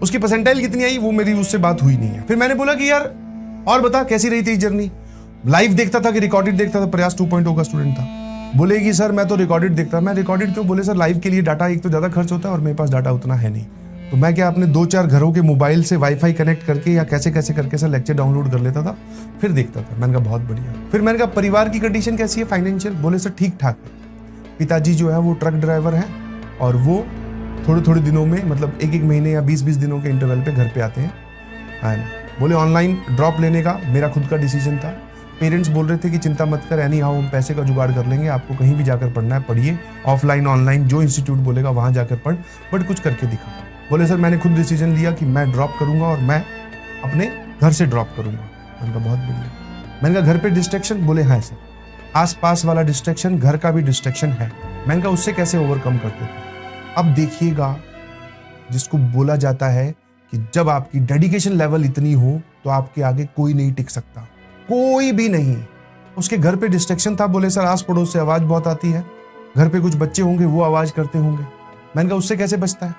उसकी परसेंटाइल कितनी आई वो मेरी उससे बात हुई नहीं है। फिर मैंने बोला कि यार और बता कैसी रही थी जर्नी। लाइव देखता था कि रिकॉर्डेड देखता था? प्रयास 2.0 का स्टूडेंट था। बोले कि सर मैं तो रिकॉर्डेड देखता। मैं रिकॉर्डेड क्यों? बोले सर लाइव के लिए डाटा एक तो ज्यादा खर्च होता है और मेरे पास डाटा उतना है नहीं, तो मैं क्या अपने 2-4 घरों के मोबाइल से वाईफाई कनेक्ट करके या कैसे कैसे करके सर लेक्चर डाउनलोड कर लेता था, फिर देखता था। मैंने कहा बहुत बढ़िया। फिर मैंने कहा परिवार की कंडीशन कैसी है फाइनेंशियल? बोले सर ठीक ठाक है। पिताजी जो है वो ट्रक ड्राइवर है और वो थोड़े थोड़े दिनों में मतलब एक महीने या 20 दिनों के इंटरवल पे घर पे आते हैं, है ना। बोले ऑनलाइन ड्रॉप लेने का मेरा खुद का डिसीजन था। पेरेंट्स बोल रहे थे कि चिंता मत कर, एनी हाउ हम पैसे का जुगाड़ कर लेंगे, आपको कहीं भी जाकर पढ़ना है पढ़िए, ऑफलाइन ऑनलाइन जो इंस्टीट्यूट बोलेगा वहाँ जाकर पढ़, बट कुछ करके दिखा। बोले सर मैंने खुद डिसीजन लिया कि मैं ड्रॉप करूंगा और मैं अपने घर से ड्रॉप करूंगा। मैंने कहा बहुत बढ़िया। मैंने कहा घर पे डिस्ट्रैक्शन? बोले हाँ सर, आसपास वाला डिस्ट्रैक्शन घर का भी डिस्ट्रैक्शन है। मैंने कहा उससे कैसे ओवरकम करते थे? अब देखिएगा, जिसको बोला जाता है कि जब आपकी डेडिकेशन लेवल इतनी हो तो आपके आगे कोई नहीं टिक सकता, कोई भी नहीं। उसके घर पे डिस्ट्रैक्शन था। बोले सर आस पड़ोस से आवाज बहुत आती है, घर पे कुछ बच्चे होंगे वो आवाज करते होंगे। मैंने कहा उससे कैसे बचता है?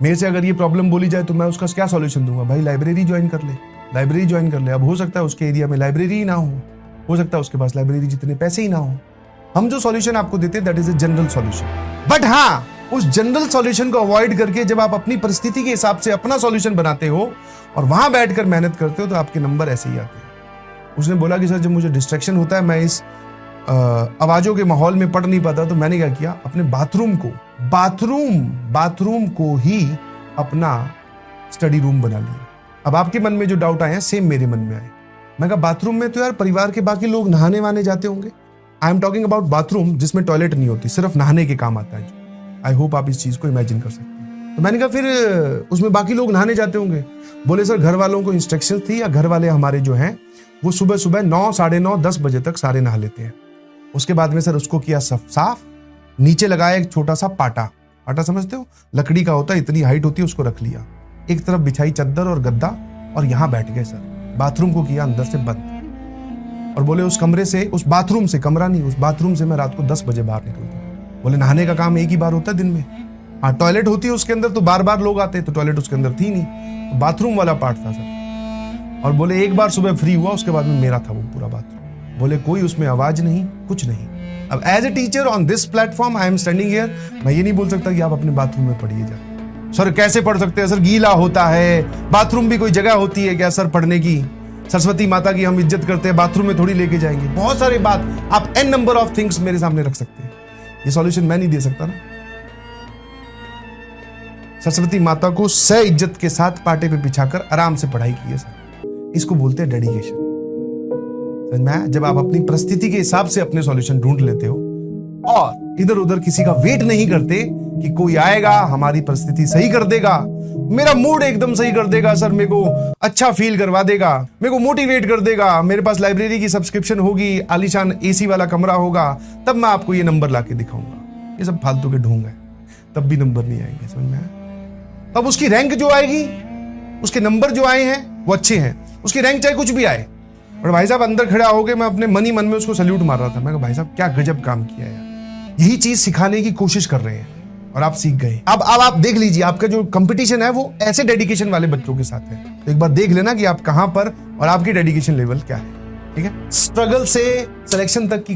मेरे से अगर ये प्रॉब्लम बोली जाए तो मैं उसका क्या सॉल्यूशन दूंगा? भाई लाइब्रेरी ज्वाइन कर ले, लाइब्रेरी ज्वाइन कर ले। अब हो सकता है उसके एरिया में लाइब्रेरी ही ना हो सकता है उसके पास लाइब्रेरी जितने पैसे ही ना हो। हम जो सॉल्यूशन आपको देते हैं that is a general solution, but हाँ उस जनरल सॉल्यूशन को अवॉइड करके जब आप अपनी परिस्थिति के हिसाब से अपना सॉल्यूशन बनाते हो और वहां बैठकर मेहनत करते हो तो आपके नंबर ऐसे ही आते हैं। उसने बोला कि सर जब मुझे डिस्ट्रैक्शन होता है मैं इस आवाजों के माहौल में पढ़ नहीं पाता, तो मैंने क्या किया, अपने बाथरूम को ही अपना स्टडी रूम बना लिया। अब आपके मन में जो डाउट आए हैं सेम मेरे मन में आए। मैं कहा बाथरूम में तो यार परिवार के बाकी लोग नहाने वाने जाते होंगे। I am talking about bathroom जिसमें टॉयलेट नहीं होती, सिर्फ नहाने के काम आता है। आई होप आप इस चीज को इमेजिन कर सकते हैं। तो मैंने कहा फिर उसमें बाकी लोग नहाने जाते होंगे। बोले सर घर वालों को इंस्ट्रक्शन थी या घर वाले हमारे जो हैं वो सुबह 9, 9:30, 10 बजे तक सारे नहा लेते हैं। उसके बाद में सर उसको किया साफ, नीचे लगाया एक छोटा सा पाटा समझते हो, लकड़ी का होता है, इतनी हाइट होती है, उसको रख लिया। एक तरफ बिछाई चद्दर और गद्दा और यहाँ बैठ गए सर। बाथरूम को किया अंदर से बंद और बोले उस कमरे से, उस बाथरूम से, कमरा नहीं, उस बाथरूम से मैं रात को 10 बजे बाहर निकलता। बोले नहाने का काम एक ही बार होता है दिन में। हाँ टॉयलेट होती है उसके अंदर तो बार बार लोग आते, तो टॉयलेट उसके अंदर थी नहीं, तो बाथरूम वाला पार्ट था सर। और बोले एक बार सुबह फ्री हुआ, उसके बाद में मेरा था वो पूरा बाथरूम। बोले कोई उसमें आवाज नहीं, कुछ नहीं। अब as a teacher on this platform I am standing here, मैं ये नहीं बोल सकता कि आप अपने बाथरूम में पढ़िए जा। सर कैसे पढ़ सकते हैं? सर गीला होता है, बाथरूम भी कोई जगह होती है क्या सर पढ़ने की? सरस्वती माता की हम इज्जत करते हैं, बाथरूम में थोड़ी लेके जाएंगे। बहुत सारे बात आप n नंबर ऑफ थिंग्स मेरे सामने रख सकते हैं, ये सॉल्यूशन मैं नहीं दे सकता ना। सरस्वती माता को सह इज्जत के साथ पाटे पे बिछाकर आराम से पढ़ाई की है सर, इसको बोलते हैं डेडिकेशन। समझ में आया? जब आप अपनी परिस्थिति के हिसाब से अपने सॉल्यूशन ढूंढ लेते हो और इधर उधर किसी का वेट नहीं करते कि कोई आएगा हमारी परिस्थिति सही कर देगा, मेरा मूड एकदम सही कर देगा सर, मेरे को अच्छा फील करवा देगा, मेरे को मोटिवेट कर देगा, मेरे पास लाइब्रेरी की सब्सक्रिप्शन होगी, आलीशान एसी वाला कमरा होगा, तब मैं आपको ये नंबर लाके दिखाऊंगा। ये सब फालतू के ढोंग है, तब भी नंबर नहीं आएंगे। समझ में आया? अब उसकी रैंक जो आएगी, उसके नंबर जो आए हैं वो अच्छे हैं, उसकी रैंक चाहे कुछ भी आए, और भाई साहब अंदर खड़ा होके मैं अपने मन ही मन में उसको सल्यूट मार रहा था। मैं कहा भाई साहब क्या गजब काम किया यार। यही चीज सिखाने की कोशिश कर रहे हैं और आप सीख गए। अब आप देख लीजिए, आपका जो कंपटीशन है वो ऐसे डेडिकेशन वाले बच्चों के साथ है। तो एक बार देख लेना कि आप कहां पर और आपकी डेडिकेशन लेवल क्या है। ठीक है, स्ट्रगल से सिलेक्शन तक की